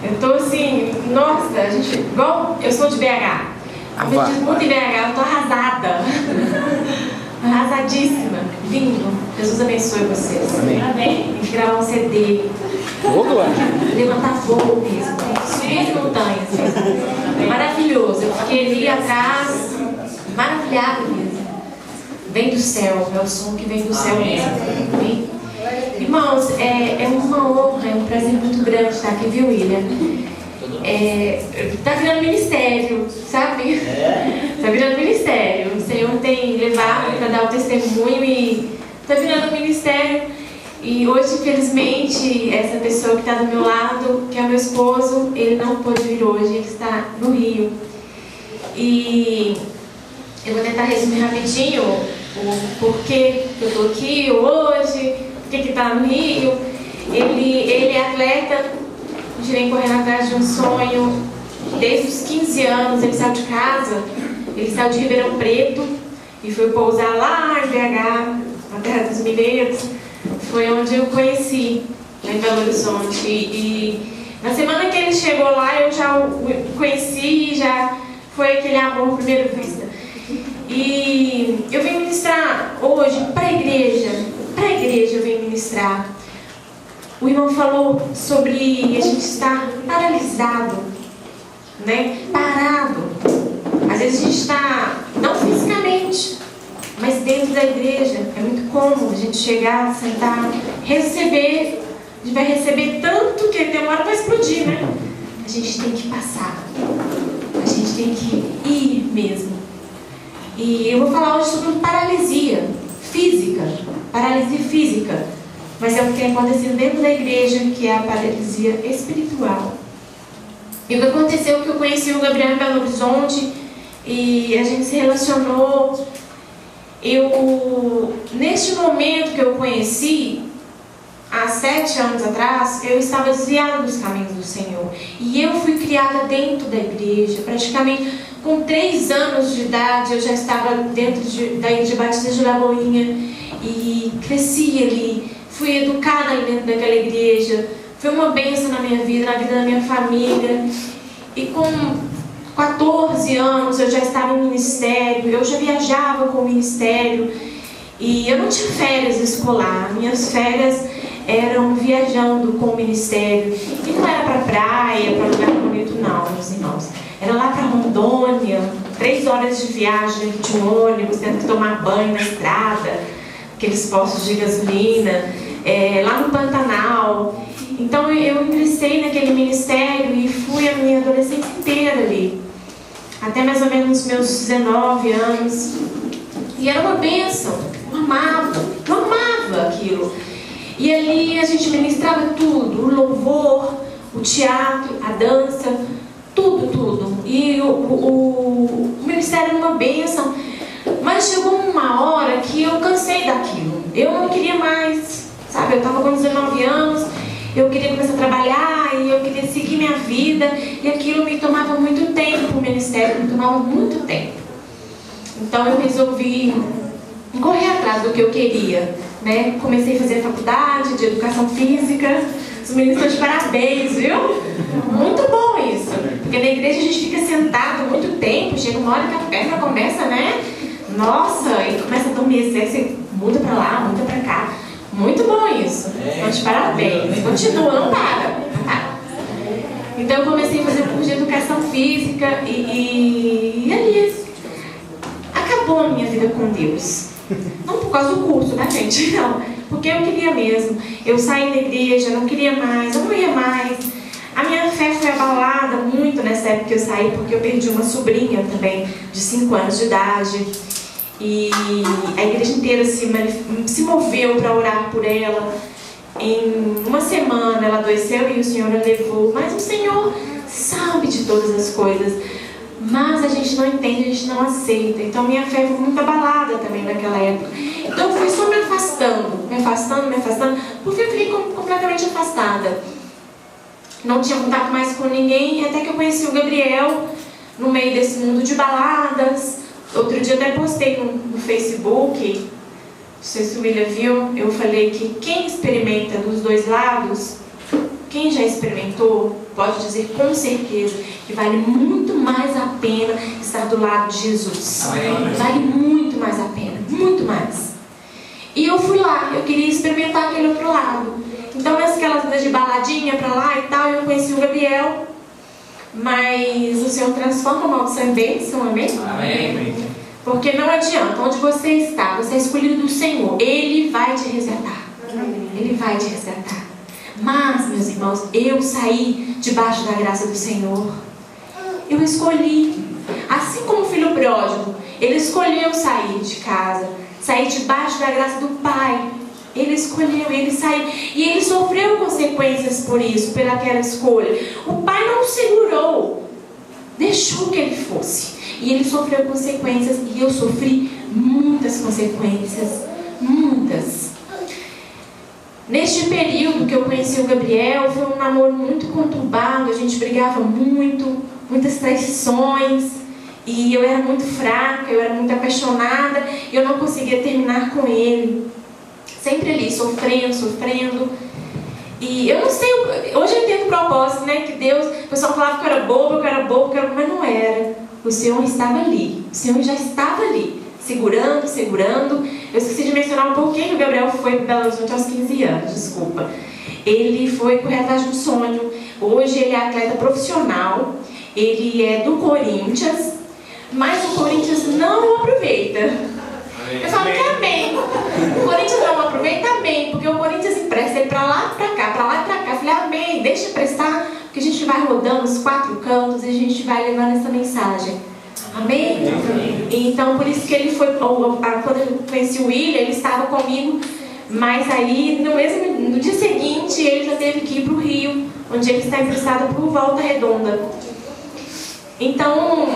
Eu tô assim, nossa, a gente, igual eu sou de BH. A gente diz muito em BH, eu tô arrasada. Arrasadíssima. Lindo. Jesus abençoe vocês. Amém. Tem que gravar um CD. Levantar voo mesmo. Tem que subir as montanhas mesmo. Maravilhoso. Eu fiquei ali atrás, maravilhada mesmo. Vem do céu, é o som que vem do céu mesmo. Amém? Irmãos, é uma honra, é um prazer muito grande estar aqui, viu, William? Tá virando ministério, sabe? Tá virando ministério. O Senhor tem levado para dar o testemunho e tá virando ministério. E hoje, infelizmente, essa pessoa que está do meu lado, que é meu esposo, ele não pôde vir hoje, ele está no Rio. E eu vou tentar resumir rapidinho o porquê que eu estou aqui hoje, por que está no Rio. Ele é atleta, a gente vem correndo atrás de um sonho. Desde os 15 anos ele saiu de casa, ele saiu de Ribeirão Preto e foi pousar lá em BH, na terra dos mineiros. Foi onde eu conheci, em Belo Horizonte. E na semana que ele chegou lá, eu já o conheci, já foi aquele amor à primeira vista. E eu vim ministrar hoje para a igreja eu vim ministrar. O irmão falou sobre a gente estar paralisado, né? Parado. Às vezes a gente está, não fisicamente, mas dentro da igreja. É muito cômodo a gente chegar, sentar, receber. A gente vai receber tanto que tem uma hora para explodir, né? A gente tem que passar. A gente tem que ir mesmo. E eu vou falar hoje sobre paralisia física. Paralisia física. Mas é o que tem acontecido dentro da igreja, que é a paralisia espiritual. E o que aconteceu é que eu conheci o Gabriel em Belo Horizonte e a gente se relacionou. Neste momento que eu conheci, há 7 anos atrás, eu estava desviada dos caminhos do Senhor. E eu fui criada dentro da igreja. Praticamente com 3 anos de idade, eu já estava dentro da Igreja Batista de Lagoinha e cresci ali. Fui educada ali dentro daquela igreja. Foi uma bênção na minha vida, na vida da minha família. E com 14 anos eu já estava em ministério, eu já viajava com o ministério. E eu não tinha férias escolar, minhas férias eram viajando com o ministério. E não era para praia, para lugar bonito não, meus irmãos. Era lá para Rondônia, 3 horas de viagem de um ônibus, tendo que tomar banho na estrada, aqueles postos de gasolina. Lá no Pantanal. Então eu ingressei naquele ministério e fui a minha adolescência inteira ali, até mais ou menos meus 19 anos. E era uma bênção. Eu amava aquilo. E ali a gente ministrava tudo, o louvor, o teatro, a dança, tudo. E o ministério era uma bênção. Mas chegou uma hora que eu cansei daquilo. Eu não queria mais. Sabe, eu estava com 19 anos, eu queria começar a trabalhar e eu queria seguir minha vida. E aquilo me tomava muito tempo, o ministério me tomava muito tempo. Então eu resolvi correr atrás do que eu queria, né? Comecei a fazer faculdade de educação física. Os meninos estão de parabéns, viu? Muito bom isso. Porque na igreja a gente fica sentado muito tempo, chega uma hora que a perna começa, né? Nossa, e começa a adormecer, você muda pra lá, muda pra cá. Muito bom isso. Então, de parabéns. Continua, não para. Então, eu comecei a fazer um curso de educação física e ali acabou a minha vida com Deus. Não por causa do curso, né, gente? Não. Porque eu queria mesmo. Eu saí da igreja, não queria mais, eu não ia mais. A minha fé foi abalada muito nessa época que eu saí, porque eu perdi uma sobrinha também, de 5 anos de idade. E a igreja inteira se moveu para orar por ela. Em uma semana ela adoeceu e o Senhor a levou. Mas o Senhor sabe de todas as coisas. Mas a gente não entende, a gente não aceita. Então minha fé foi muito abalada também naquela época. Então eu fui só me afastando, porque eu fiquei completamente afastada. Não tinha contato mais com ninguém, até que eu conheci o Gabriel no meio desse mundo de baladas. Outro dia eu até postei no Facebook, não sei se o William viu, eu falei que quem experimenta dos 2 lados quem já experimentou pode dizer com certeza que vale muito mais a pena estar do lado de Jesus. Amém. Vale muito mais a pena, muito mais. E eu fui lá, eu queria experimentar aquele outro lado. Então, naquelas vidas de baladinha pra lá e tal, eu conheci o Gabriel. Mas o Senhor transforma a maldição em bênção, amém? Amém. Porque não adianta, onde você está, você é escolhido do Senhor, Ele vai te resgatar. Ele vai te resgatar. Mas, meus irmãos, eu saí debaixo da graça do Senhor. Eu escolhi. Assim como o filho pródigo, ele escolheu sair de casa, sair debaixo da graça do Pai. Ele escolheu, ele saiu. E ele sofreu consequências por isso, pelaquela escolha. O Pai não segurou, deixou que ele fosse. E ele sofreu consequências. E eu sofri muitas consequências. Muitas. Neste período que eu conheci o Gabriel, foi um namoro muito conturbado. A gente brigava muito, muitas traições. E eu era muito fraca, eu era muito apaixonada. E eu não conseguia terminar com ele. Sempre ali, sofrendo. E eu não sei, hoje eu entendo o propósito, né? Que Deus, o pessoal falava que eu era boba, mas não era. O Senhor estava ali, o Senhor já estava ali, segurando. Eu esqueci de mencionar um pouquinho, o Gabriel foi para Belo Horizonte aos 15 anos, desculpa. Ele foi correr atrás de um sonho. Hoje ele é atleta profissional, ele é do Corinthians, mas o Corinthians não o aproveita. Eu falo que amém. O Corinthians não aproveita, amém. Porque o Corinthians empresta ele pra lá e pra cá, pra lá e pra cá. Eu falei, amém, deixa emprestar, porque a gente vai rodando os 4 cantos e a gente vai levando essa mensagem. Amém? Amém. Então, por isso que ele foi, quando eu conheci o William, ele estava comigo, mas aí, no dia seguinte, ele já teve que ir pro Rio, onde ele está emprestado por Volta Redonda. Então,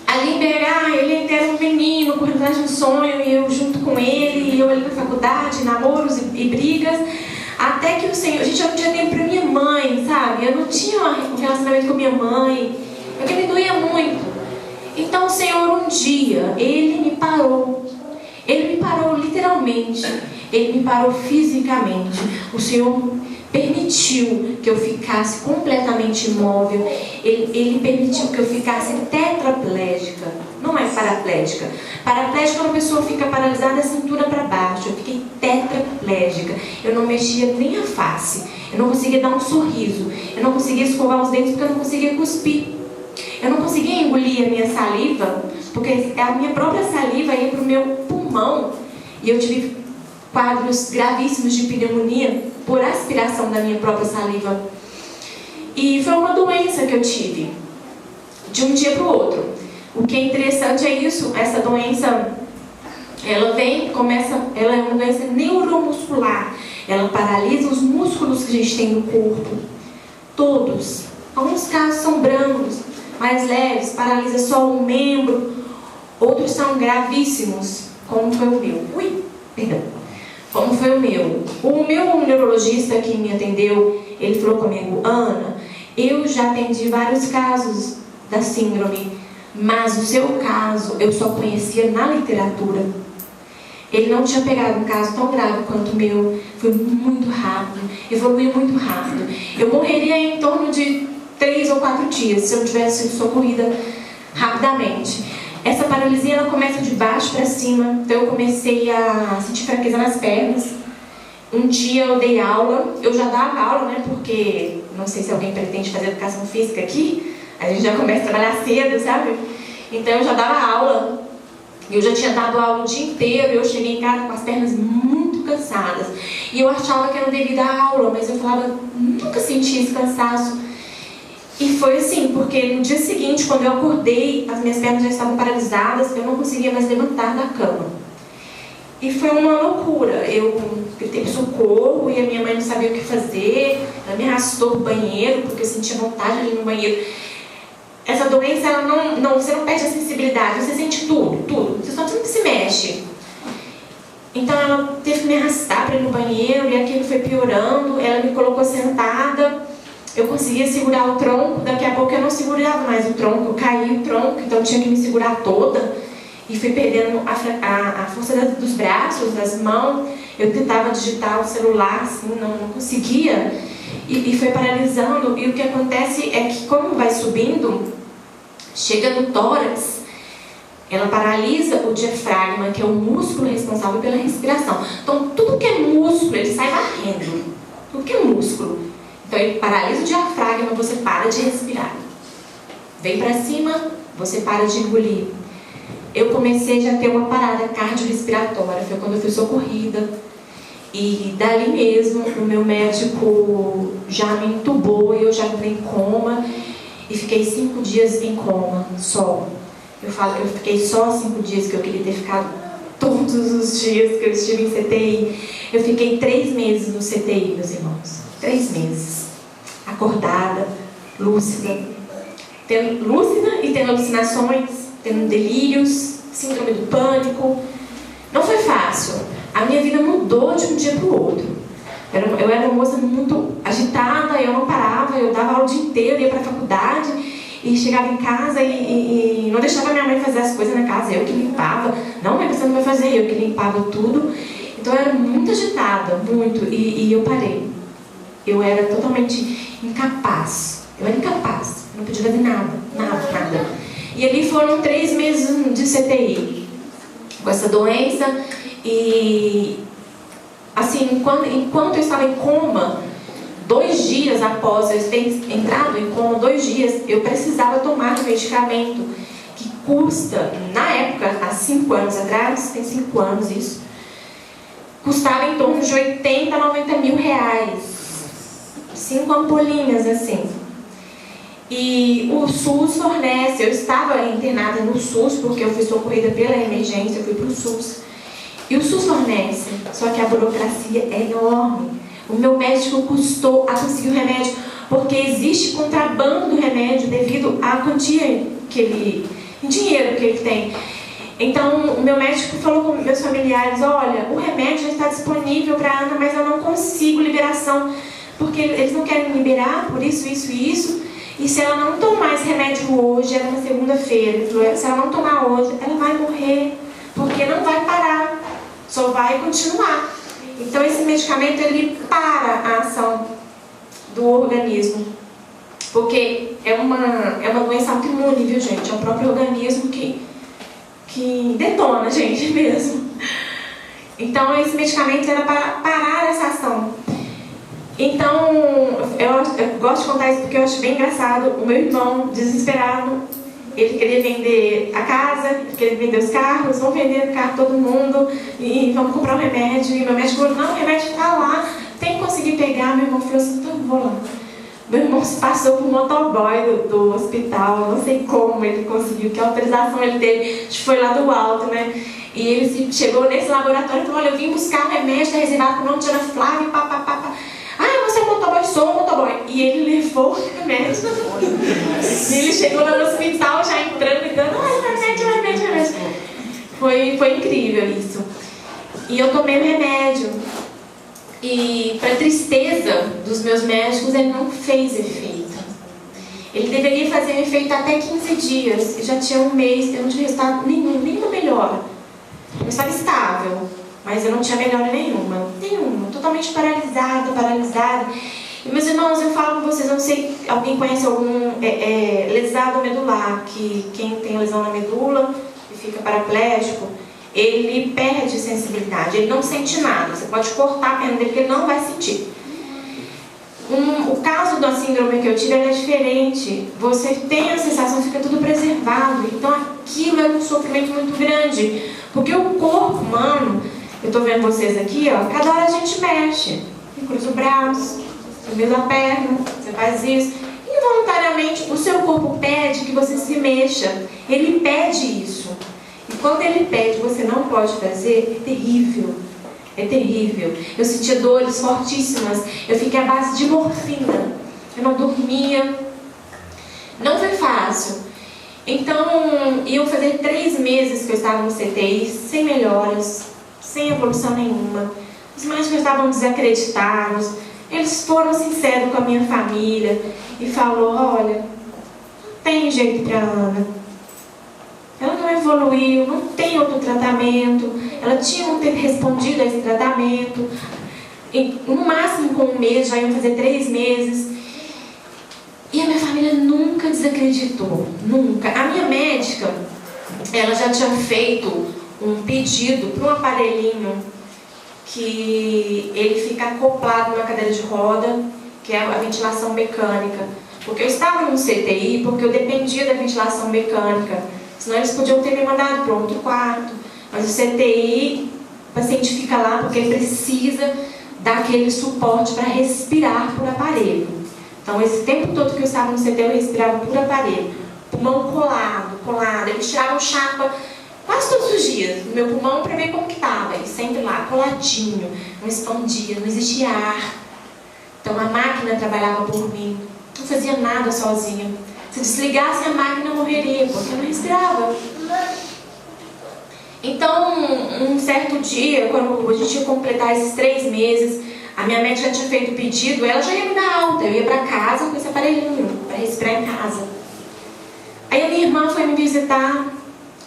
ali em BH, ele era um menino, por trás de um sonho, e eu junto com ele, e eu ali na faculdade, namoros e brigas, até que o Senhor, gente, eu não tinha tempo para minha mãe, sabe? Eu não tinha um relacionamento com minha mãe, porque me doía muito. Então o Senhor, um dia, Ele me parou literalmente, Ele me parou fisicamente. O Senhor permitiu que eu ficasse completamente imóvel. Ele permitiu que eu ficasse tetraplégica. Não é paraplégica. Paraplégica é uma pessoa que fica paralisada da cintura para baixo. Eu fiquei tetraplégica. Eu não mexia nem a face. Eu não conseguia dar um sorriso. Eu não conseguia escovar os dentes porque eu não conseguia cuspir. Eu não conseguia engolir a minha saliva, porque a minha própria saliva ia para o meu pulmão. E eu tive quadros gravíssimos de pneumonia por aspiração da minha própria saliva. E foi uma doença que eu tive, de um dia para o outro. O que é interessante é isso, essa doença, ela é uma doença neuromuscular. Ela paralisa os músculos que a gente tem no corpo, todos. Alguns casos são brandos, mais leves, paralisa só um membro. Outros são gravíssimos, como foi o meu. Como foi o meu. O meu neurologista que me atendeu, ele falou comigo, Ana, eu já atendi vários casos da síndrome, mas o seu caso eu só conhecia na literatura. Ele não tinha pegado um caso tão grave quanto o meu. Foi muito rápido, evoluiu muito rápido. Eu morreria em torno de 3 ou 4 dias se eu tivesse sido socorrida rapidamente. Essa paralisia, ela começa de baixo para cima. Então eu comecei a sentir fraqueza nas pernas. Um dia eu dei aula. Eu já dava aula, né? Porque não sei se alguém pretende fazer educação física aqui. A gente já começa a trabalhar cedo, sabe? Então eu já dava aula. Eu já tinha dado aula o dia inteiro. Eu cheguei em casa com as pernas muito cansadas. E eu achava que era devido à aula, mas eu falava, nunca senti esse cansaço. E foi assim, porque no dia seguinte, quando eu acordei, as minhas pernas já estavam paralisadas, eu não conseguia mais levantar da cama. E foi uma loucura. Eu gritei por socorro e a minha mãe não sabia o que fazer. Ela me arrastou pro banheiro, porque eu sentia vontade ali no banheiro. Essa doença, ela você não perde a sensibilidade, você sente tudo. Você só sempre se mexe. Então ela teve que me arrastar para ir no banheiro e aquilo foi piorando. Ela me colocou sentada. Eu conseguia segurar o tronco, daqui a pouco eu não segurava mais o tronco, eu caí o tronco, então eu tinha que me segurar toda. E fui perdendo a força dos braços, das mãos. Eu tentava digitar o celular, assim, não conseguia. e foi paralisando. E o que acontece é que, como vai subindo, chega no tórax, ela paralisa o diafragma, que é o músculo responsável pela respiração. Então, tudo que é músculo, ele sai varrendo. Tudo que é músculo. Então, ele paralisa o diafragma, você para de respirar. Vem para cima, você para de engolir. Eu comecei já a ter uma parada cardiorrespiratória. Foi quando eu fui socorrida. E dali mesmo, o meu médico já me entubou e eu já entrei em coma. E fiquei 5 dias em coma, só. Eu fiquei só 5 dias, que eu queria ter ficado todos os dias que eu estive em CTI. Eu fiquei 3 meses no CTI, meus irmãos. 3 meses. Acordada, lúcida e tendo alucinações, tendo delírios, síndrome do pânico. Não foi fácil. A minha vida mudou de um dia para o outro. Eu era uma moça muito agitada, eu não parava, eu dava aula o dia inteiro, ia para a faculdade e chegava em casa e não deixava minha mãe fazer as coisas na casa, eu que limpava. Não, mãe, você não vai fazer, eu que limpava tudo. Então eu era muito agitada, muito, e eu parei. Eu era totalmente incapaz. Eu era incapaz, eu não podia fazer nada. E ali foram 3 meses de CTI com essa doença. E assim, enquanto eu estava em coma, 2 dias após eu ter entrado em coma, 2 dias, eu precisava tomar um medicamento que custa, na época, há 5 anos atrás, tem 5 anos isso, custava em torno de 80 a 90 mil reais. 5 ampolinhas assim. E o SUS fornece, eu estava internada no SUS, porque eu fui socorrida pela emergência, eu fui para o SUS. E o SUS fornece, só que a burocracia é enorme. O meu médico custou a conseguir o remédio, porque existe contrabando do remédio devido à quantia em dinheiro que ele tem. Então, o meu médico falou com meus familiares, olha, o remédio já está disponível para a Ana, mas eu não consigo liberação, porque eles não querem liberar por isso, isso e isso. E se ela não tomar esse remédio hoje, era na segunda-feira, ele falou, se ela não tomar hoje, ela vai morrer, porque não vai parar. Só vai continuar. Então esse medicamento ele para a ação do organismo, porque é uma doença autoimune, viu, gente? É o próprio organismo que detona a gente mesmo. Então esse medicamento era para parar essa ação. Então eu gosto de contar isso porque eu acho bem engraçado. O meu irmão, desesperado, ele queria vender a casa, ele queria vender os carros, vamos vender o carro todo mundo e vamos comprar um remédio. E meu médico falou, não, o remédio está lá, tem que conseguir pegar. Meu irmão falou assim, então vou lá. Meu irmão se passou por um motoboy do hospital, não sei como ele conseguiu, que autorização ele teve, acho que foi lá do alto, né? E ele chegou nesse laboratório e falou, olha, eu vim buscar um remédio, está reservado com o nome de Ana Flávia, papapá. Ah, você é um motoboy? Sou um motoboy. E ele levou o remédio. E ele chegou lá no hospital já entrando e dando, remédio. Foi incrível isso. E eu tomei o remédio. E para tristeza dos meus médicos, ele não fez efeito. Ele deveria fazer efeito até 15 dias. E já tinha um mês, eu não tinha resultado nenhuma melhora. Eu estava estável. Mas eu não tinha melhora nenhuma, totalmente paralisada. E meus irmãos, eu falo com vocês, eu não sei, alguém conhece algum lesado medular, que quem tem lesão na medula e fica paraplégico, ele perde sensibilidade, ele não sente nada, você pode cortar a perna dele que ele não vai sentir. O caso da síndrome que eu tive é diferente, você tem a sensação, fica tudo preservado, então aquilo é um sofrimento muito grande, porque o corpo humano, eu estou vendo vocês aqui, ó, cada hora a gente mexe. Você cruza o braço, você vira a perna, você faz isso. Involuntariamente, o seu corpo pede que você se mexa. Ele pede isso. E quando ele pede, você não pode fazer, é terrível. É terrível. Eu sentia dores fortíssimas. Eu fiquei à base de morfina. Eu não dormia. Não foi fácil. Então, iam fazer 3 meses que eu estava no CTI, sem melhoras, sem evolução nenhuma. Os médicos estavam desacreditados. Eles foram sinceros com a minha família e falou, olha, não tem jeito para Ana. Ela não evoluiu, não tem outro tratamento. Ela tinha que ter respondido a esse tratamento. no máximo com 1 mês, já iam fazer 3 meses. E a minha família nunca desacreditou, nunca. A minha médica, ela já tinha feito um pedido para um aparelhinho que ele fica acoplado numa cadeira de roda, que é a ventilação mecânica. Porque eu estava no CTI, porque eu dependia da ventilação mecânica. Senão eles podiam ter me mandado para outro quarto. Mas o CTI, o paciente fica lá porque ele precisa daquele suporte para respirar por aparelho. Então, esse tempo todo que eu estava no CTI, eu respirava por aparelho. Pulmão colado. Eles tiravam chapa quase todos os dias no meu pulmão para ver como que estava. E sempre lá, coladinho. Não expandia, não existia ar. Então, a máquina trabalhava por mim. Não fazia nada sozinha. Se desligasse a máquina, eu morreria, porque eu não respirava. Então, um certo dia, quando a gente ia completar esses 3 meses, a minha médica já tinha feito o pedido, ela já ia me dar alta. Eu ia para casa com esse aparelhinho, para respirar em casa. Aí a minha irmã foi me visitar.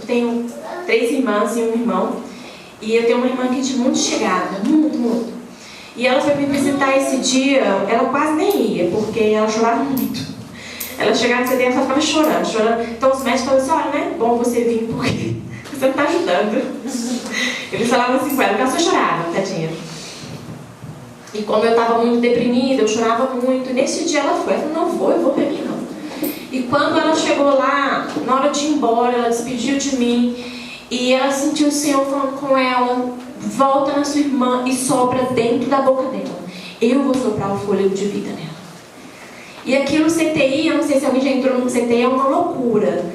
Eu tenho 3 irmãs e um irmão. E eu tenho uma irmã aqui de muito chegada, muito. E ela foi me visitar esse dia, ela quase nem ia, porque ela chorava muito. Ela chegava no CTI e ela ficava chorando. Então os médicos falavam assim, olha, não é bom você vir, porque você não está ajudando. Eles falavam assim com ela, porque ela só chorava, tadinha. E como eu estava muito deprimida, eu chorava muito. E nesse dia ela foi, ela falou, não vou, eu vou pra mim não. E quando ela chegou lá, na hora de ir embora, ela despediu de mim. E ela sentiu o Senhor falando com ela, volta na sua irmã e sopra dentro da boca dela. Eu vou soprar o fôlego de vida nela. E aqui no CTI, eu não sei se alguém já entrou no CTI, é uma loucura.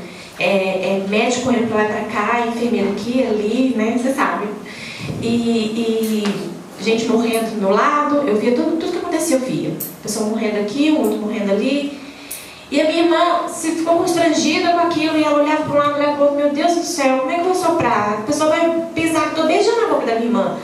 Médico correndo pra lá e pra cá, enfermeira aqui, ali, né, você sabe. E gente morrendo do meu lado, eu via tudo que acontecia, eu via. Pessoa morrendo aqui, o outro morrendo ali. E a minha irmã se ficou constrangida com aquilo, e ela olhava para um lado e olhava para o outro, meu Deus do céu, como é que eu vou soprar? A pessoa vai pensar que estou beijando a boca da minha irmã,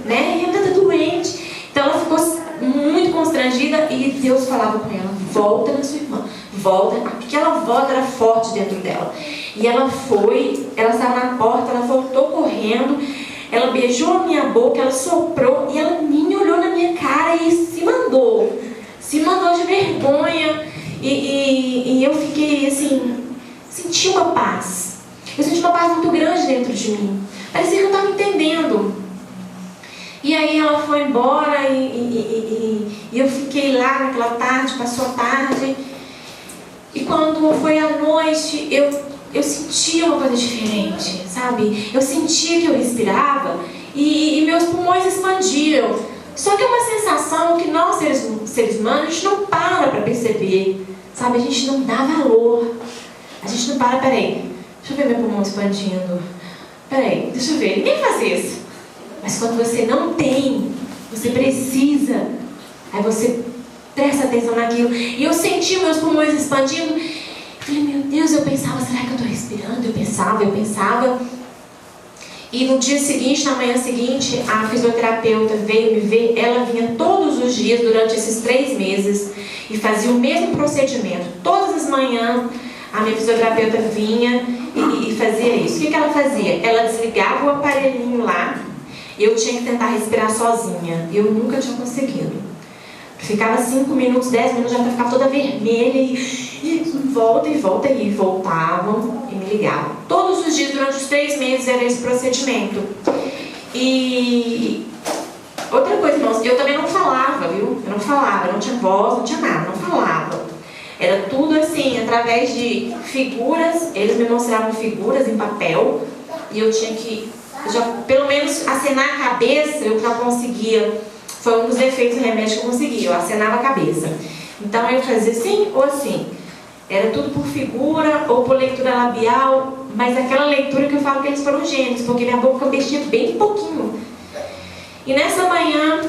né? E ela está doente. Então ela ficou muito constrangida e Deus falava com ela, volta na sua irmã, volta. Aquela voz era forte dentro dela. E ela foi, ela estava na porta, ela voltou correndo, ela beijou a minha boca, ela soprou e ela nem olhou na minha cara e se mandou de vergonha. E eu fiquei assim, senti uma paz. Eu senti uma paz muito grande dentro de mim. Parecia que eu estava entendendo. E aí ela foi embora e eu fiquei lá naquela tarde, passou a tarde. E quando foi à noite, eu sentia uma coisa diferente, sabe? Eu sentia que eu respirava e meus pulmões expandiram. Só que é uma sensação que nós, seres humanos, a gente não para perceber, sabe? A gente não dá valor. A gente não para, peraí, deixa eu ver meu pulmão expandindo. Peraí, deixa eu ver, ninguém faz isso. Mas quando você não tem, você precisa, aí você presta atenção naquilo. E eu senti meus pulmões expandindo. Eu falei, meu Deus, eu pensava, será que eu estou respirando? Eu pensava. E no dia seguinte, na manhã seguinte, a fisioterapeuta veio me ver. Ela vinha todos os dias durante esses 3 meses e fazia o mesmo procedimento. Todas as manhãs a minha fisioterapeuta vinha e fazia isso. O que ela fazia? Ela desligava o aparelhinho lá e eu tinha que tentar respirar sozinha. Eu nunca tinha conseguido. Ficava 5 minutos, 10 minutos, já ficava toda vermelha e volta e voltavam e me ligavam. Todos os dias, durante os 3 meses, era esse procedimento. E outra coisa, irmãos, eu também não falava, viu? Eu não falava, não tinha voz, não tinha nada, não falava. Era tudo assim, através de figuras. Eles me mostravam figuras em papel e eu tinha que, pelo menos, acenar a cabeça, eu já conseguia. Foi um dos efeitos do remédio que eu consegui, eu acenava a cabeça. Então eu fazia assim ou assim. Era tudo por figura ou por leitura labial, mas aquela leitura que eu falo que eles foram gênios, porque minha boca mexia bem pouquinho. E nessa manhã,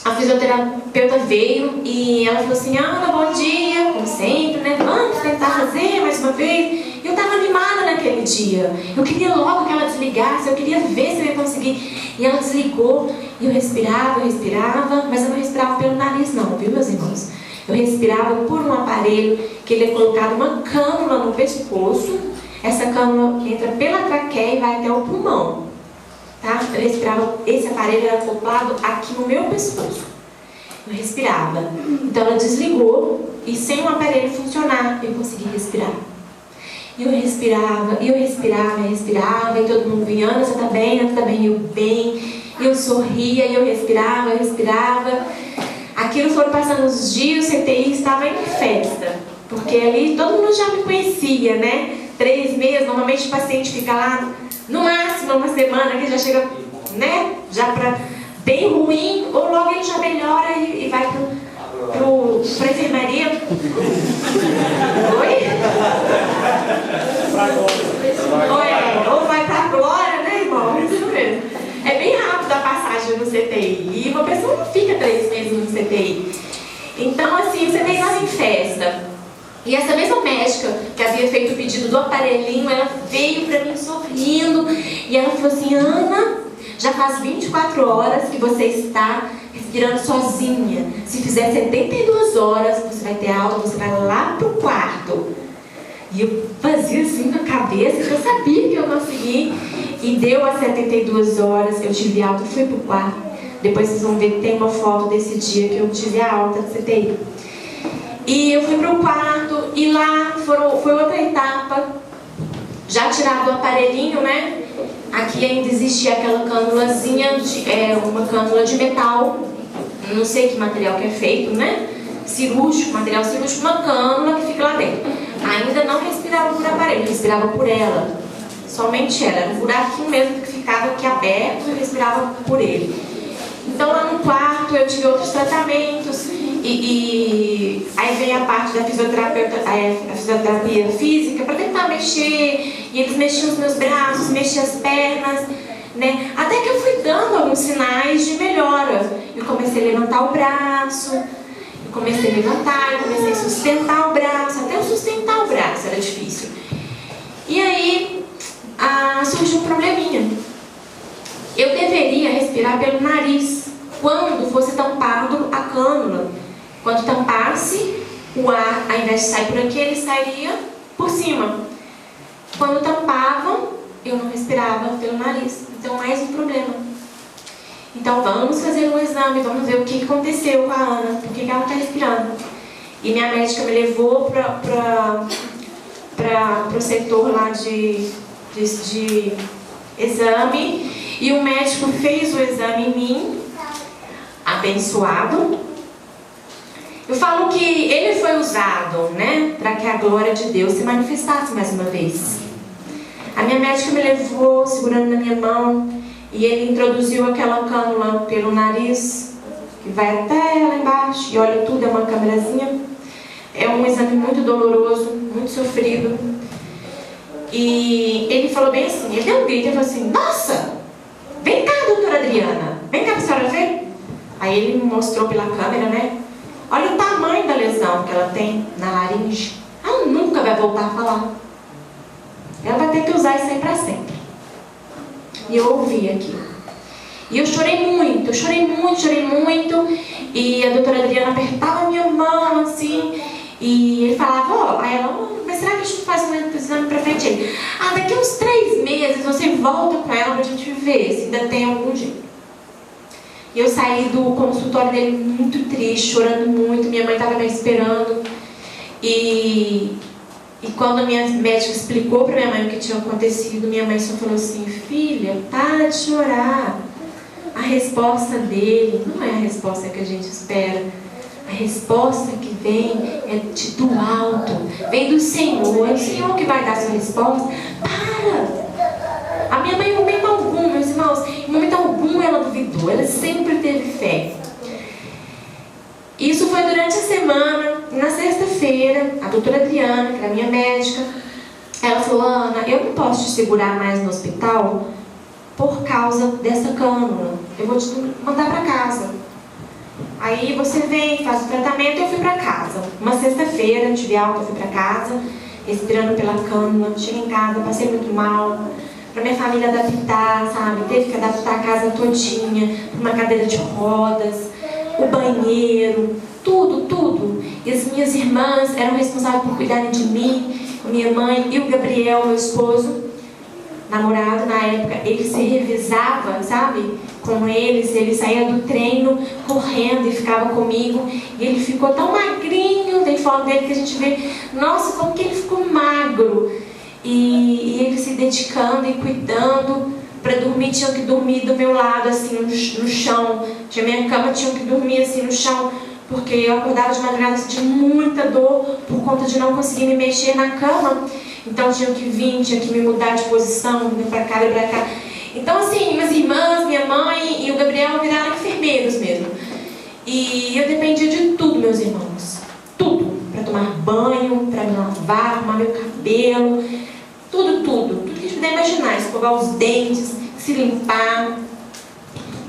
a fisioterapeuta veio e ela falou assim, Ana, bom dia, como sempre, né? Vamos tentar fazer mais uma vez. E eu estava animada naquele dia. Eu queria logo que ela desligasse, eu queria ver se eu ia conseguir. E ela desligou e eu respirava, mas eu não respirava pelo nariz não, viu, meus irmãos? Eu respirava por um aparelho que ele é colocado uma cânula no pescoço. Essa cânula entra pela traqueia e vai até o pulmão. tá? Eu respirava, esse aparelho era acoplado aqui no meu pescoço. Eu respirava. Então ela desligou e sem o aparelho funcionar, eu consegui respirar. E eu respirava, e eu respirava, e respirava, e todo mundo vinha, Ana, você tá bem? Ana, tá bem? Eu bem. E eu sorria, e eu respirava, eu respirava. Aquilo foram passando os dias, o CTI estava em festa. Porque ali todo mundo já me conhecia, né? 3 meses, normalmente o paciente fica lá, no máximo uma semana, que já chega, né? Já pra bem ruim, ou logo ele já melhora e vai pra enfermaria. Oi? Ou vai pra glória, né, irmão? Isso mesmo. É bem rápido a passagem no CTI. E uma pessoa não fica 3 meses no CTI. Então, assim, o CTI estava em festa. E essa mesma médica que havia feito o pedido do aparelhinho, ela veio pra mim sorrindo. E ela falou assim, Ana, já faz 24 horas que você está respirando sozinha. Se fizer 72 horas, você vai ter alta, você vai lá pro quarto. E eu fazia assim na cabeça, que eu sabia que eu consegui. E deu as 72 horas, eu tive alta, fui pro quarto. Depois vocês vão ver que tem uma foto desse dia que eu tive a alta do CTI. E eu fui pro quarto, e lá foi outra etapa. Já tirado o aparelhinho, né? Aqui ainda existia aquela cânulazinha, uma cânula de metal. Não sei que material que é feito, né? Cirúrgico, material cirúrgico, uma cânula que fica lá dentro. Ainda não respirava por aparelho, respirava por ela. Somente ela, era um buraquinho mesmo que ficava aqui aberto e respirava por ele. Então lá no quarto eu tive outros tratamentos e aí vem a parte da fisioterapia física para tentar mexer, e eles mexiam os meus braços, mexiam as pernas, né? Até que eu fui dando alguns sinais de melhora. Eu comecei a levantar o braço, eu comecei a levantar, eu comecei a sustentar o braço, até eu sustentar o braço era difícil. E aí surgiu um probleminha. Eu deveria respirar pelo nariz quando fosse tampado a cânula. Quando tampasse, o ar, ao invés de sair por aqui, ele sairia por cima. Quando tampavam, eu não respirava pelo nariz. Então, mais um problema. Então, vamos fazer um exame, vamos ver o que aconteceu com a Ana, por que ela está respirando. E minha médica me levou para o setor lá de exame, e o médico fez o exame em mim, abençoado. Eu falo que ele foi usado, né, para que a glória de Deus se manifestasse mais uma vez. A minha médica me levou segurando na minha mão, e ele introduziu aquela cânula pelo nariz, que vai até lá embaixo, e olha tudo, é uma câmerazinha. É um exame muito doloroso, muito sofrido. E ele falou bem assim, ele deu um grito, ele falou assim, nossa, vem cá, doutora Adriana, vem cá pra senhora ver. Aí ele me mostrou pela câmera, né, olha o tamanho da lesão que ela tem na laringe. Ela nunca vai voltar a falar. Ela vai ter que usar isso aí pra sempre. E eu ouvi aquilo. E eu chorei muito, e a doutora Adriana apertava a minha mão, assim, e ele falava, ó, aí ela, mas será que a gente faz um exame pra frente? Ele, daqui uns 3 meses você volta com ela pra gente ver se ainda tem algum jeito. E eu saí do consultório dele muito triste, chorando muito, minha mãe estava me esperando. E quando a minha médica explicou para minha mãe o que tinha acontecido, minha mãe só falou assim, filha, para de chorar. A resposta dele não é a resposta que a gente espera. A resposta que vem é do alto, vem do Senhor. É o Senhor que vai dar a sua resposta. Para! A minha mãe, em momento algum, meus irmãos, em momento algum ela duvidou, ela sempre teve fé. Isso foi durante a semana. Na sexta-feira, a doutora Adriana, que era minha médica, ela falou, Ana, eu não posso te segurar mais no hospital por causa dessa cânula. Eu vou te mandar para casa. Aí você vem, faz o tratamento. Eu fui para casa. Uma sexta-feira, tive alta, eu fui para casa, respirando pela cânula. Cheguei em casa, passei muito mal. Para minha família adaptar, sabe? Teve que adaptar a casa todinha, uma cadeira de rodas, o banheiro, tudo. E as minhas irmãs eram responsáveis por cuidarem de mim, a minha mãe e o Gabriel, meu esposo. namorado na época, ele se revezava, sabe, com eles. Ele saía do treino correndo e ficava comigo, e ele ficou tão magrinho, tem foto dele que a gente vê, nossa, como que ele ficou magro, e ele se dedicando e cuidando. Para dormir, tinham que dormir do meu lado, assim, no chão. Tinha minha cama, tinham que dormir assim no chão, porque eu acordava de madrugada de muita dor por conta de não conseguir me mexer na cama. Então tinha que vir, tinha que me mudar de posição, vir para cá e para cá. Então, assim, minhas irmãs, minha mãe e o Gabriel viraram enfermeiros mesmo. E eu dependia de tudo, meus irmãos. Tudo. Para tomar banho, para me lavar, arrumar meu cabelo. Tudo que a gente puder imaginar. Escovar os dentes, se limpar.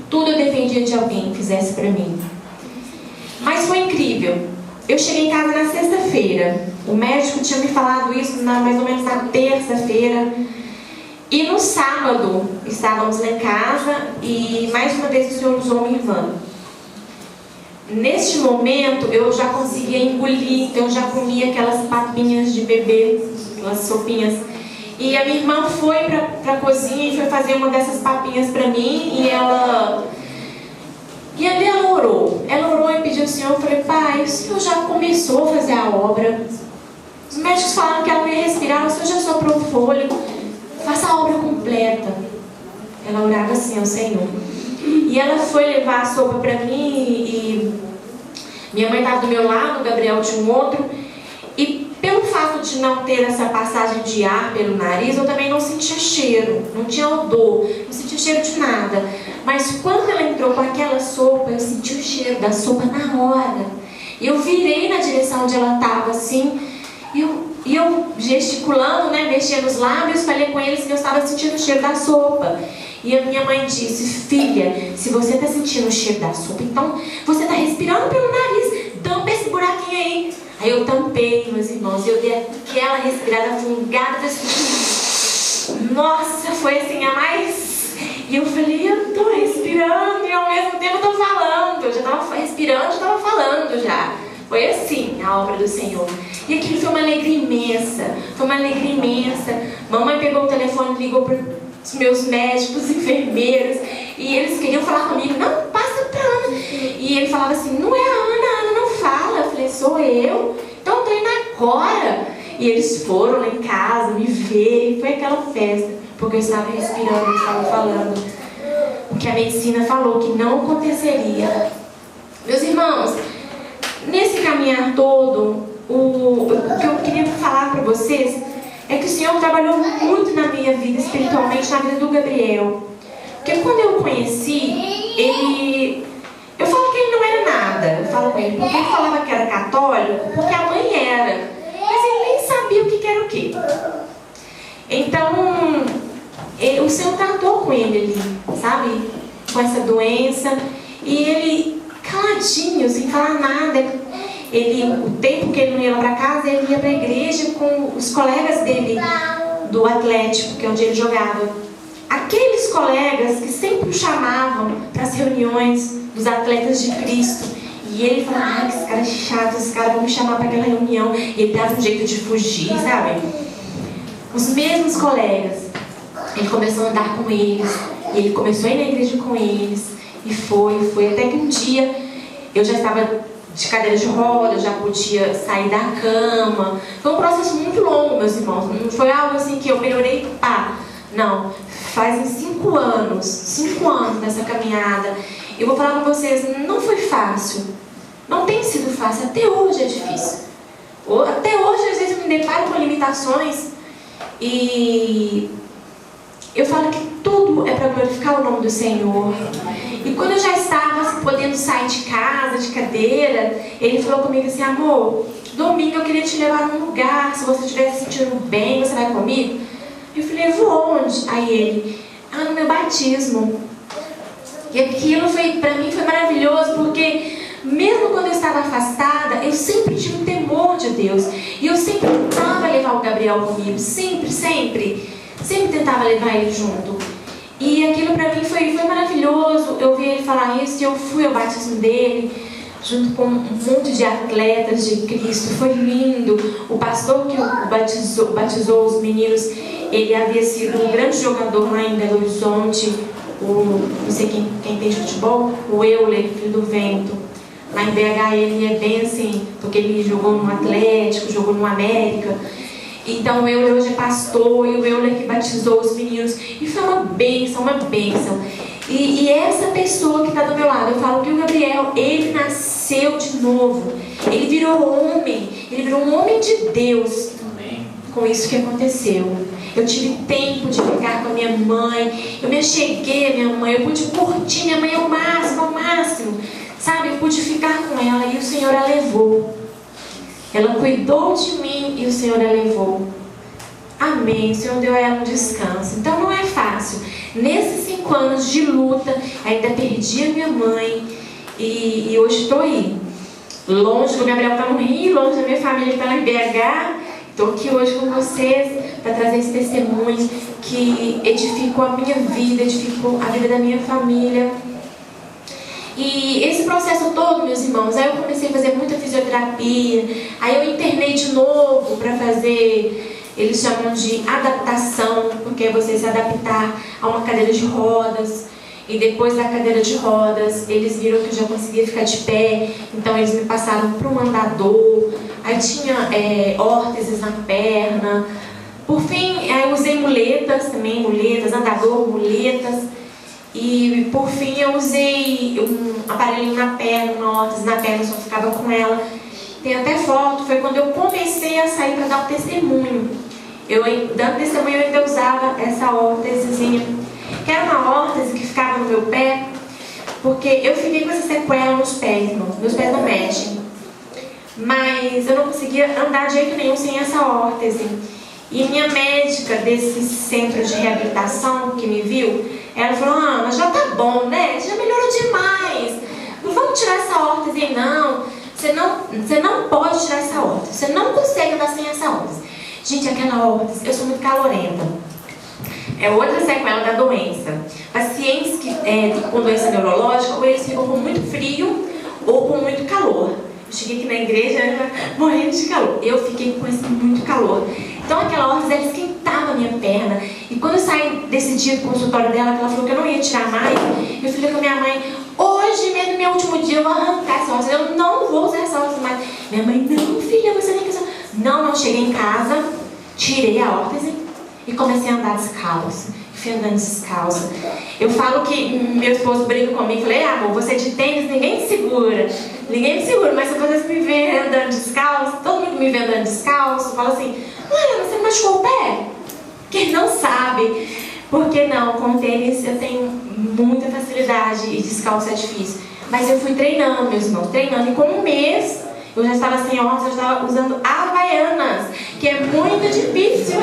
Tudo eu dependia de alguém que fizesse para mim. Mas foi incrível. Eu cheguei em casa na sexta-feira. O médico tinha me falado isso mais ou menos na terça-feira. E no sábado, estávamos lá em casa e mais uma vez o Senhor usou minha irmã. Neste momento, eu já conseguia engolir, então eu já comia aquelas papinhas de bebê, aquelas sopinhas. E a minha irmã foi para a cozinha e foi fazer uma dessas papinhas para mim e ela orou. Ela orou e pediu ao Senhor. Eu falei, pai, o Senhor já começou a fazer a obra. Os médicos falaram que ela não ia respirar, o Senhor já soprou o fôlego. Faça a obra completa. Ela orava assim ao Senhor. E ela foi levar a sopa para mim e minha mãe estava do meu lado, o Gabriel tinha um outro. E pelo fato de não ter essa passagem de ar pelo nariz, eu também não sentia cheiro, não tinha odor, não sentia cheiro de nada. Mas quando ela entrou com aquela sopa, eu senti o cheiro da sopa na hora. E eu virei na direção onde ela estava assim, e eu gesticulando, né, mexendo os lábios, falei com eles que eu estava sentindo o cheiro da sopa. E a minha mãe disse, filha, se você está sentindo o cheiro da sopa, então você está respirando pelo nariz, tampa esse buraquinho aí. Aí eu tampei, meus irmãos, e eu dei aquela respirada fungada, assim, nossa, foi assim a mais... E eu falei, eu estou respirando e ao mesmo tempo eu estou falando. Eu já estava respirando, já estava falando já. Foi assim a obra do Senhor. E aquilo foi uma alegria imensa. Foi uma alegria imensa. Mamãe pegou o telefone e ligou para os meus médicos, enfermeiros. E eles queriam falar comigo. Não, passa para Ana. E ele falava assim, não é a Ana não fala. Eu falei, sou eu? Então estou indo agora. E eles foram lá em casa me ver. E foi aquela festa. Porque eu estava respirando, eu estava falando. Porque a medicina falou que não aconteceria. Meus irmãos, nesse caminhar todo, o que eu queria falar para vocês é que o Senhor trabalhou muito na minha vida, espiritualmente, na vida do Gabriel. Porque quando eu o conheci, eu falo que ele não era nada. Eu falo com ele, porque ele falava que era católico, porque a mãe era. Mas ele nem sabia o que era o quê. Então, o Senhor tratou com ele ali, sabe? Com essa doença. E ele, caladinho, sem falar nada. O tempo que ele não ia lá para casa, ele ia para a igreja com os colegas dele do Atlético, que é onde ele jogava. Aqueles colegas que sempre o chamavam para as reuniões dos atletas de Cristo. E ele falava, que esse cara é chato, esse cara vai me chamar para aquela reunião. E ele dava um jeito de fugir, sabe? Os mesmos colegas. Ele começou a andar com eles. E ele começou a ir na igreja com eles. E foi até que um dia eu já estava de cadeira de roda, já podia sair da cama. Foi um processo muito longo, meus irmãos. Não foi algo assim que eu melhorei, pá. Não, fazem 5 anos dessa caminhada. Eu vou falar com vocês, não foi fácil. Não tem sido fácil, até hoje é difícil. Até hoje, às vezes, eu me deparo com limitações. E eu falo que tudo é para glorificar o nome do Senhor. E quando eu já estava podendo sair de casa, de cadeira, ele falou comigo assim, amor, domingo eu queria te levar num lugar, se você estiver se sentindo bem, você vai comigo? Eu falei, vou onde? Aí ele, no meu batismo. E aquilo para mim foi maravilhoso, porque mesmo quando eu estava afastada, eu sempre tive um temor de Deus. E eu sempre tentava levar o Gabriel comigo, sempre tentava levar ele junto. E aquilo para mim foi maravilhoso. Eu vi ele falar isso e eu fui ao batismo dele, junto com um monte de atletas de Cristo. Foi lindo. O pastor que batizou os meninos, Ele havia sido um grande jogador lá em Belo Horizonte, não sei quem tem futebol, o Euler, filho do vento. Lá em BH ele é bem assim, porque ele jogou no Atlético, jogou no América. Então o Euler hoje é pastor, e o Euler que batizou os meninos. E foi uma bênção, uma bênção. E essa pessoa que está do meu lado, eu falo que o Gabriel, ele nasceu de novo. Ele virou homem, ele virou um homem de Deus. Amém. Com isso que aconteceu. Eu tive tempo de ficar com a minha mãe, eu me acheguei à minha mãe, eu pude curtir minha mãe ao máximo. Sabe, eu pude ficar com ela e o Senhor a levou. Ela cuidou de mim e o Senhor a levou. Amém. O Senhor deu a ela um descanso. Então não é fácil. Nesses 5 anos de luta, ainda perdi a minha mãe. E hoje estou aí. Longe do Gabriel que está no Rio, longe da minha família que está em BH. Estou aqui hoje com vocês para trazer esse testemunho que edificou a minha vida, edificou a vida da minha família. E esse processo todo, meus irmãos, aí eu comecei a fazer muita fisioterapia, aí eu internei de novo para fazer, eles chamam de adaptação, porque é você se adaptar a uma cadeira de rodas. E depois da cadeira de rodas, eles viram que eu já conseguia ficar de pé, então eles me passaram para um andador. Aí tinha órteses na perna. Por fim, eu usei muletas também, andador, muletas. E por fim eu usei um aparelhinho na perna, uma órtese na perna, só ficava com ela. Tem até foto, foi quando eu comecei a sair para dar o testemunho. Dando testemunho eu ainda usava essa órtesezinha, que era uma órtese que ficava no meu pé, porque eu fiquei com essa sequela nos pés, irmãos. Meus pés não mexem. Mas eu não conseguia andar de jeito nenhum sem essa órtese. E minha médica desse centro de reabilitação que me viu, ela falou: Ana, já tá bom, né? Já melhorou demais. Não vamos tirar essa órtese aí, não. Você não pode tirar essa órtese. Você não consegue andar sem essa órtese. Gente, aquela órtese, eu sou muito calorenta. É outra sequela da doença. Pacientes com doença neurológica, ou eles ficam com muito frio ou com muito calor. Eu cheguei aqui na igreja morrendo de calor. Eu fiquei com esse muito calor. Então aquela órtese, ela esquentava a minha perna. E quando eu saí desse dia do consultório dela, que ela falou que eu não ia tirar mais, eu falei com a minha mãe: hoje mesmo, meu último dia, eu vou arrancar essa órtese. Eu não vou usar essa órtese mais. Minha mãe: não, filha, você nem quer usar. Não, cheguei em casa, tirei a órtese e comecei a andar descalço. Fui andando descalça. Eu falo que meu esposo brinca comigo, falei: amor, você de tênis, ninguém te segura. Ninguém me segura, mas se vocês me verem andando descalço, todo mundo me vê andando descalço, fala assim: Ana, você machucou o pé? Quem não sabe. Porque não, com tênis eu tenho muita facilidade e descalço é difícil. Mas eu fui treinando, meus irmãos, treinando. E com um mês, eu já estava sem órtese, eu estava usando Havaianas, que é muito difícil.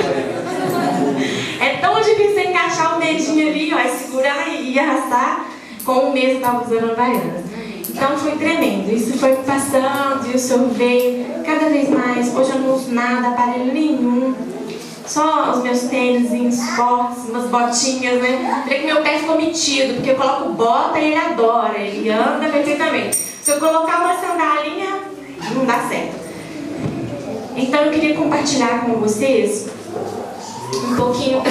É tão difícil encaixar o dedinho ali, ó, segurar e arrastar. Com um mês eu estava usando Havaianas. Então foi tremendo. Isso foi passando e o Senhor veio cada vez mais. Hoje eu não uso nada, aparelho nenhum. Só os meus tênis fortes, umas botinhas, né? Falei que meu pé ficou metido, porque eu coloco bota e ele adora, ele anda perfeitamente. Se eu colocar uma sandália, não dá certo. Então eu queria compartilhar com vocês um pouquinho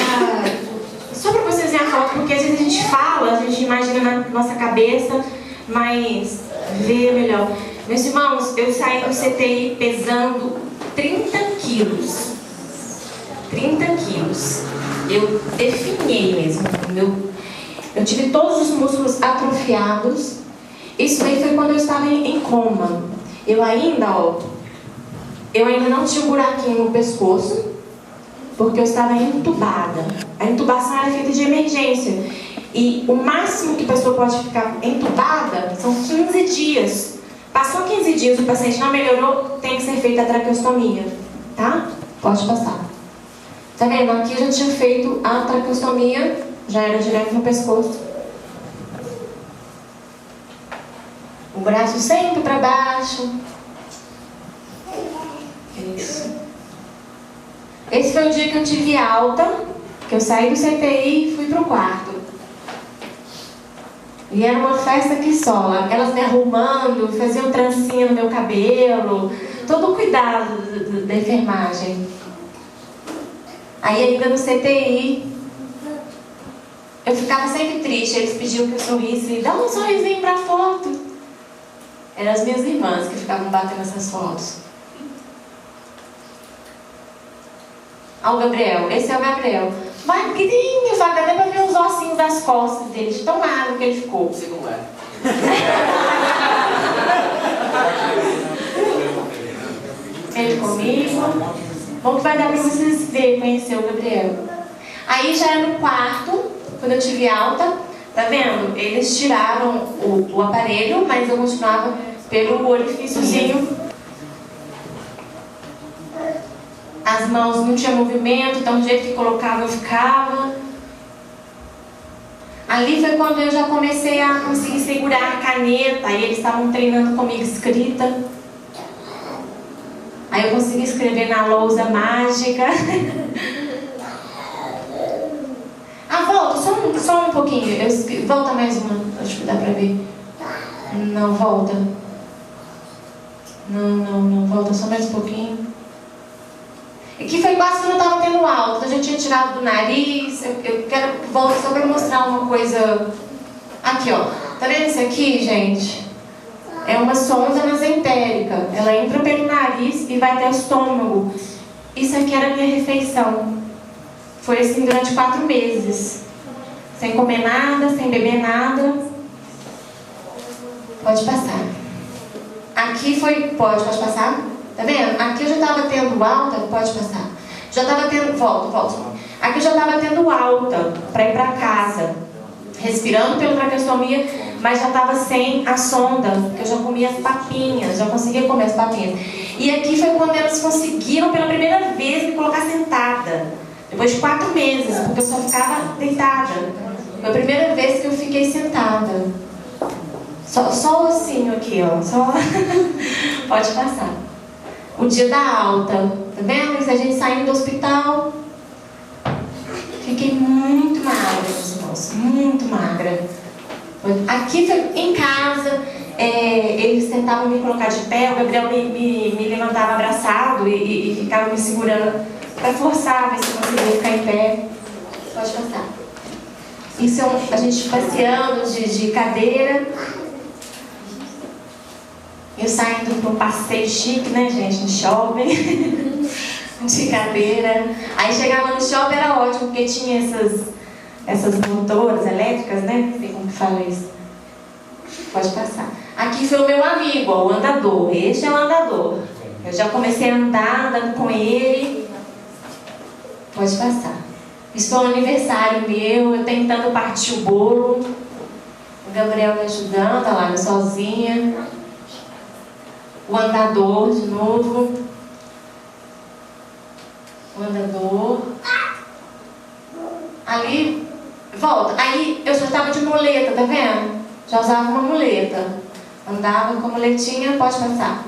só para vocês verem a foto, porque às vezes a gente fala, a gente imagina na nossa cabeça, mas vê melhor. Meus irmãos, eu saí do CTI pesando 30 quilos. 30 quilos. Eu definhei mesmo. Eu tive todos os músculos atrofiados. Isso aí foi quando eu estava em coma. Eu ainda não tinha um buraquinho no pescoço, porque eu estava entubada. A intubação era feita de emergência. E o máximo que a pessoa pode ficar entubada são 15 dias. Passou 15 dias, o paciente não melhorou, tem que ser feita a traqueostomia. Tá? Pode passar. Tá vendo? Aqui eu já tinha feito a traqueostomia, já era direto no pescoço. O braço sempre para baixo. Isso. Esse foi o dia que eu tive alta, que eu saí do CTI e fui pro quarto. E era uma festa que só. Elas me arrumando, faziam trancinha no meu cabelo, todo o cuidado da enfermagem. Aí ainda no CTI, eu ficava sempre triste. Eles pediam que eu sorrisse. Dá um sorrisinho pra foto. Eram as minhas irmãs que ficavam batendo essas fotos. Ó o Gabriel. Esse é o Gabriel. Vai pequenininho, sabe? Até pra ver os ossinhos das costas dele, de tão magro que ele ficou. Você como é? Ele comigo. Bom que vai dar pra vocês verem, conhecer o Gabriel. Aí já era no quarto, quando eu tive alta, tá vendo? Eles tiraram o aparelho, mas eu continuava pelo orifíciozinho. As mãos não tinham movimento, então do jeito que colocava eu ficava. Ali foi quando eu já comecei a conseguir segurar a caneta, e eles estavam treinando comigo escrita. Aí eu consegui escrever na lousa mágica. Volta, só um pouquinho. Volta mais uma, acho que dá pra ver. Não, volta. Não, volta só mais um pouquinho. Aqui foi quase que eu não estava tendo alta. Eu já tinha tirado do nariz. Eu quero voltar só para mostrar uma coisa. Aqui, ó. Tá vendo isso aqui, gente? É uma sonda mesentérica. Ela entra pelo nariz e vai até o estômago. Isso aqui era a minha refeição. Foi assim durante 4 meses. Sem comer nada, sem beber nada. Pode passar. Aqui foi... Pode passar? Tá vendo? Aqui eu já estava tendo alta. Pode passar. Já estava tendo... Volta. Aqui eu já estava tendo alta para ir para casa. Respirando pela traqueostomia, mas já estava sem a sonda, porque eu já comia as papinhas, já conseguia comer as papinhas. E aqui foi quando eles conseguiram pela primeira vez me colocar sentada. Depois de 4 meses, porque eu só ficava deitada. Foi a primeira vez que eu fiquei sentada. Só o ossinho aqui, ó. Só... Pode passar. O dia da alta. Tá vendo? A gente saindo do hospital. Fiquei muito magra, meus irmãos. Muito magra. Aqui foi em casa. Eles tentavam me colocar de pé. O Gabriel me levantava abraçado e ficava me segurando para forçar, ver se eu conseguia ficar em pé. Pode passar. Isso é a gente passeando de cadeira. Eu saindo para um passeio chique, né, gente? No shopping. De cadeira. Aí chegava no shopping, era ótimo, porque tinha essas motoras elétricas, né? Não sei como que fala isso. Pode passar. Aqui foi o meu amigo, ó, o andador. Este é o andador. Eu já comecei a andar, andando com ele. Pode passar. Isso foi um aniversário meu, eu tentando partir o bolo. O Gabriel me ajudando, olha lá, eu sozinha. O andador de novo. O andador. Ali, volta. Aí eu já estava de muleta, tá vendo? Já usava uma muleta. Andava com a muletinha, pode passar.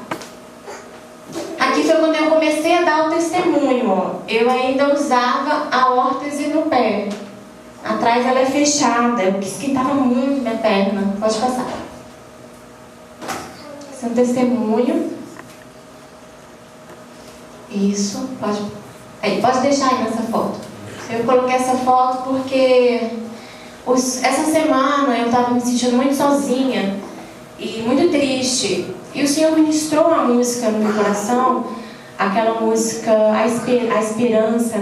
Aqui foi quando eu comecei a dar o testemunho, ó. Eu ainda usava a órtese no pé. Atrás ela é fechada, eu esquentava muito minha perna. Pode passar. Esse é um testemunho. Isso, pode. Pode deixar aí nessa foto. Eu coloquei essa foto porque essa semana eu estava me sentindo muito sozinha e muito triste. E o Senhor ministrou uma música no meu coração, aquela música A Esperança.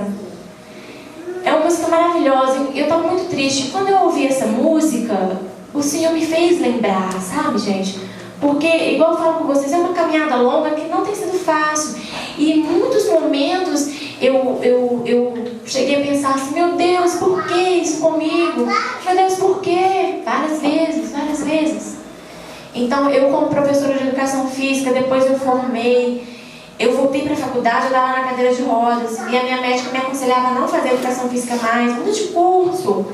É uma música maravilhosa. Eu estava muito triste. Quando eu ouvi essa música, o Senhor me fez lembrar, sabe, gente? Porque, igual eu falo com vocês, é uma caminhada longa que não tem sido fácil. E em muitos momentos eu cheguei a pensar assim: meu Deus, por que isso comigo? Meu Deus, por quê? Várias vezes. Então, eu como professora de educação física, depois eu formei, eu voltei para a faculdade, eu estava na cadeira de rodas, e a minha médica me aconselhava a não fazer educação física mais, muda de curso,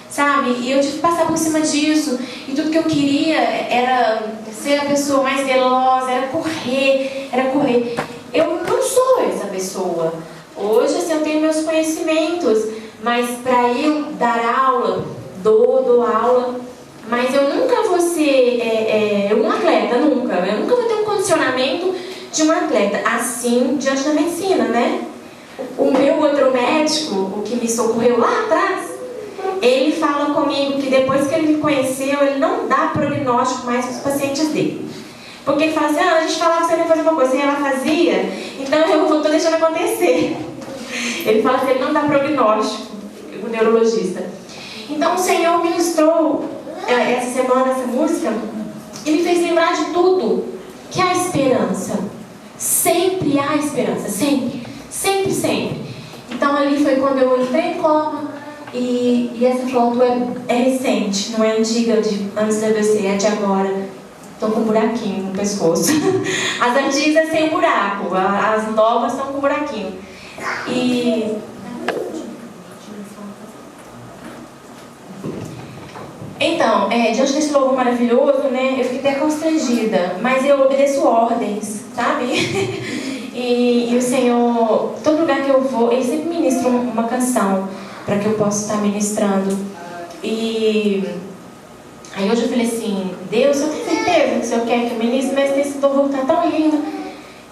sabe? E eu tive que passar por cima disso, e tudo que eu queria era ser a pessoa mais veloz, era correr. Eu não sou essa pessoa. Hoje, assim, eu tenho meus conhecimentos, mas para eu dar aula, dou aula, mas eu nunca vou ser um atleta, nunca. Eu nunca vou ter um condicionamento de um atleta, assim, diante da medicina, né? O meu outro médico, o que me socorreu lá atrás, ele fala comigo que depois que ele me conheceu, ele não dá prognóstico mais para os pacientes dele. Porque ele fala assim, a gente falava que você ia fazer uma coisa e ela fazia, então eu estou deixando acontecer. Ele fala que ele não dá prognóstico, o neurologista. Então o Senhor ministrou essa semana essa música e me fez lembrar de tudo, que há esperança. Sempre há esperança, sempre, sempre, sempre. Então ali foi quando eu entrei em coma e essa foto é recente, não é antiga de antes da AVC, é de agora. Estou com um buraquinho no pescoço. As antigas é sem buraco, as novas estão com buraquinho. Então, diante desse louvor maravilhoso, né, eu fiquei até constrangida, mas eu obedeço ordens, sabe? e o Senhor, todo lugar que eu vou, Ele sempre ministra uma canção para que eu possa estar ministrando. Aí hoje eu falei assim, Deus, eu tenho certeza que o Senhor quer que eu ministre, mas esse louvor está tão lindo.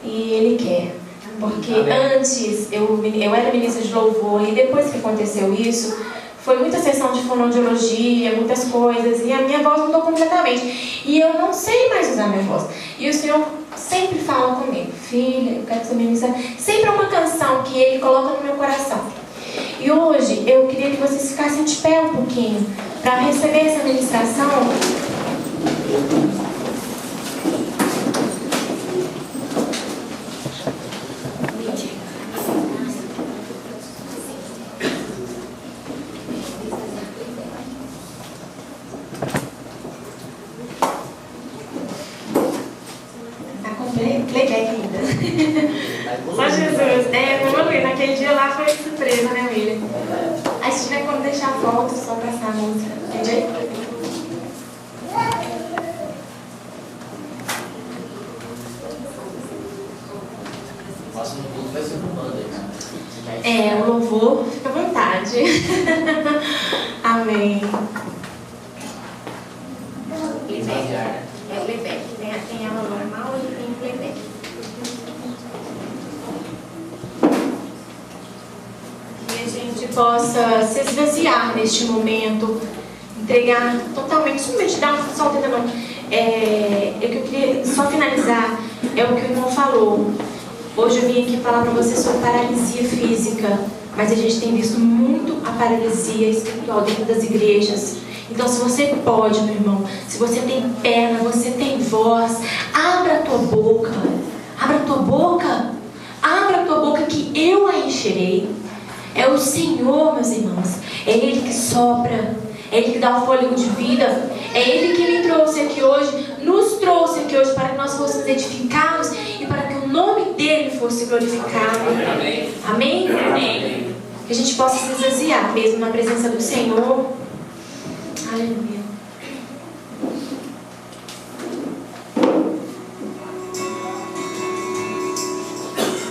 E Ele quer. Porque antes eu era ministra de louvor e depois que aconteceu isso, foi muita sessão de fonoaudiologia, muitas coisas, e a minha voz mudou completamente. E eu não sei mais usar minha voz. E o Senhor sempre fala comigo, filha, eu quero que você ministre. Sempre é uma canção que Ele coloca no meu coração. E hoje eu queria que vocês ficassem de pé um pouquinho para receber essa ministração. Tá com playback ainda. Só Jesus. Vamos ver, naquele dia lá foi surpresa, né, William? Aí se tiver como deixar a volta, só passar a música. Entendeu? Próximo culto vai ser no banda, o louvor, fica à vontade. Amém. Playback. Tem aula normal e tem playback. Que a gente possa se esvaziar neste momento, entregar totalmente, simplesmente dar um salto ainda não. O que eu queria só finalizar é o que o irmão falou. Hoje eu vim aqui falar para você sobre paralisia física, mas a gente tem visto muito a paralisia espiritual dentro das igrejas. Então, se você pode, meu irmão, se você tem perna, você tem voz, abra a tua boca, abra a tua boca, abra a tua boca que eu a encherei. É o Senhor, meus irmãos, é Ele que sopra, é Ele que dá o fôlego de vida, é Ele que me trouxe aqui hoje, nos trouxe aqui hoje para que nós fôssemos edificados e para que o nome dEle fosse glorificado. Amém? Amém? Amém. Que a gente possa se esvaziar mesmo na presença do Senhor. Aleluia.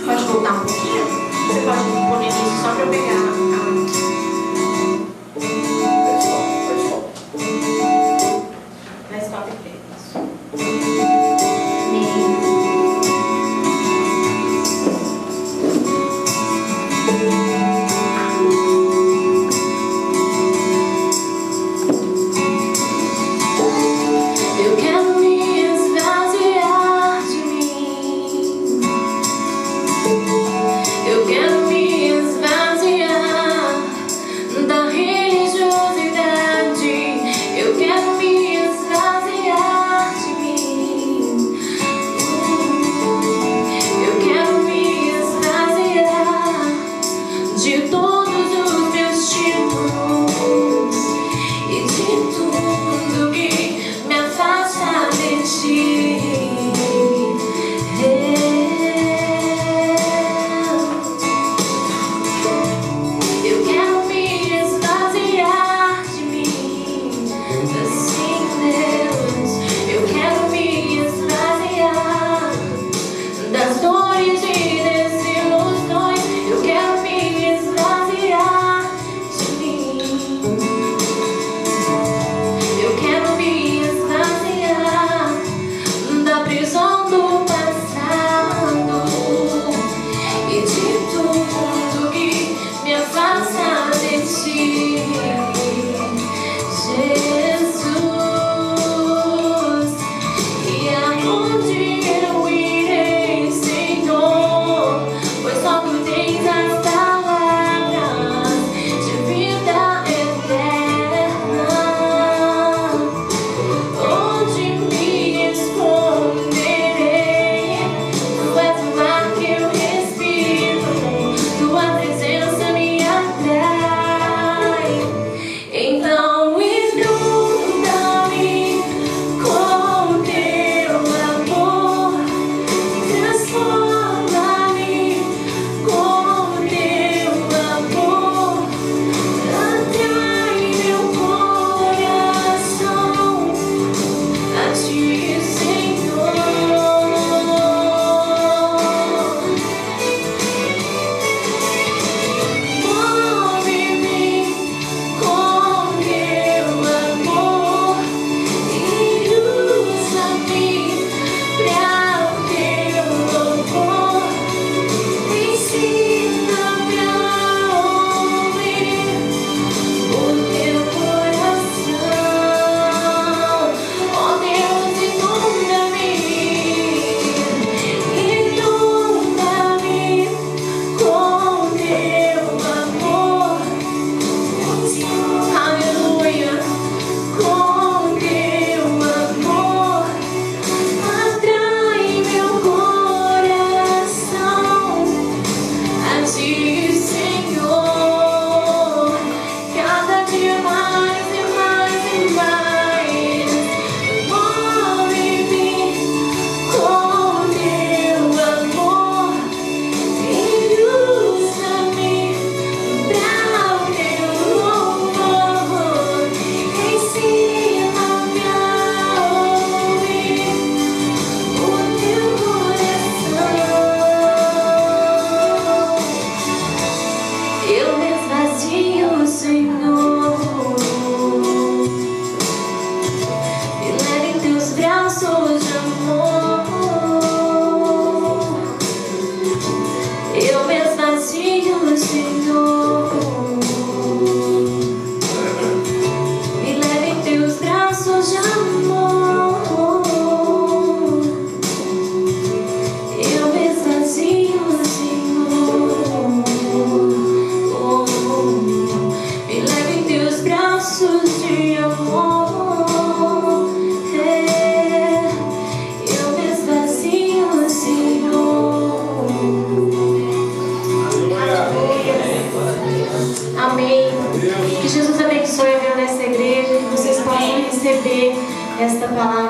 Pode voltar um pouquinho? Você pode me pôr nisso só para eu pegar. Let's stop it there. Eu quero me esvaziar de mim. Eu quero me esvaziar da religiosidade. Eu quero me esvaziar.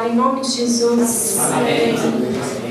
em nome de Jesus. Amém.